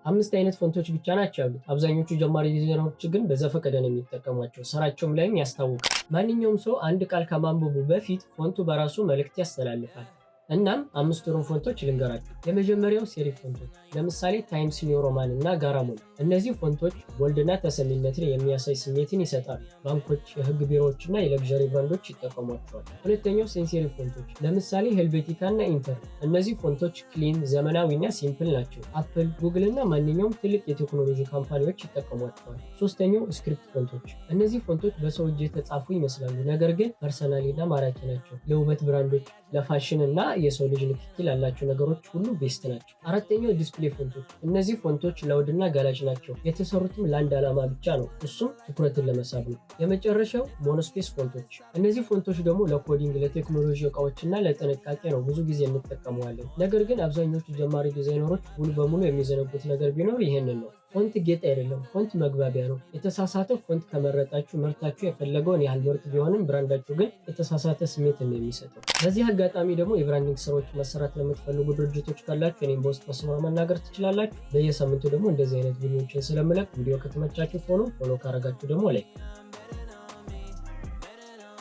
5 አይነት ፎንቶች ብቻ ናቸው ያሉት። አብዛኞቹ ጀማሪ ዲዛይነሮች ግን በዘፈቀደ ነው የሚጠቀሟቸው። ስራቸውም ላይም ያስታውቃል። ማንኛውም ሰው አንድ ቃል ከማንበቡ በፊት ፎንቱ በራሱ መልእክት ያስተላልፋል። እናም 5ቱን ፎንቶች ልንገራችሁ። የመጀመሪያው ሴሪፍ ፎንቶች ለምሳሌ ታይምስ ኒው ሮማን እና ጋራሞን። እነዚህ ፎንቶች ቦልድና ተሰሚነትን የሚያሳይ ስሜትን ይሰጣሉ። ባንኮች፣ የህግ ቢሮዎችና የለግዠሪ ብራንዶች ይጠቀሟቸዋል። ሁለተኛው ሴንሴሪ ፎንቶች ለምሳሌ ሄልቬቲካ እና ኢንተር። እነዚህ ፎንቶች ክሊን፣ ዘመናዊና ሲምፕል ናቸው። አፕል፣ ጉግል እና ማንኛውም ትልቅ የቴክኖሎጂ ካምፓኒዎች ይጠቀሟቸዋል። ሶስተኛው ስክሪፕት ፎንቶች። እነዚህ ፎንቶች በሰው እጅ የተጻፉ ይመስላሉ፣ ነገር ግን ፐርሰናሊና ማራኪ ናቸው። ለውበት ብራንዶች፣ ለፋሽን እና የሰው ልጅ ንክኪ ላላቸው ነገሮች ሁሉ ቤስት ናቸው። አራተኛው ዲስፕሌይ ፎንቶች። እነዚህ ፎንቶች ላውድና ጋላጭ ናቸው። የተሰሩትም ለአንድ ዓላማ ብቻ ነው፣ እሱም ትኩረትን ለመሳብ ነው። የመጨረሻው ሞኖስፔስ ፎንቶች። እነዚህ ፎንቶች ደግሞ ለኮዲንግ፣ ለቴክኖሎጂ እቃዎችና ለጥንቃቄ ነው ብዙ ጊዜ እንጠቀመዋለን። ነገር ግን አብዛኞቹ ጀማሪ ዲዛይነሮች ሙሉ በሙሉ የሚዘነጉት ነገር ቢኖር ይሄንን ነው። ፎንት ጌጥ አይደለም፣ ፎንት መግባቢያ ነው። የተሳሳተ ፎንት ከመረጣችሁ ምርታችሁ የፈለገውን ያህል ምርጥ ቢሆንም ብራንዳችሁ ግን የተሳሳተ ስሜት ነው የሚሰጠው። በዚህ አጋጣሚ ደግሞ የብራንዲንግ ስራዎች መሰራት ለምትፈልጉ ድርጅቶች ካላችሁ እኔም በውስጥ መስመር መናገር ትችላላችሁ። በየሳምንቱ ደግሞ እንደዚህ አይነት ቪዲዮዎችን ስለምለቅ ቪዲዮ ከተመቻችሁ ፎሎ ካረጋችሁ ደግሞ ላይ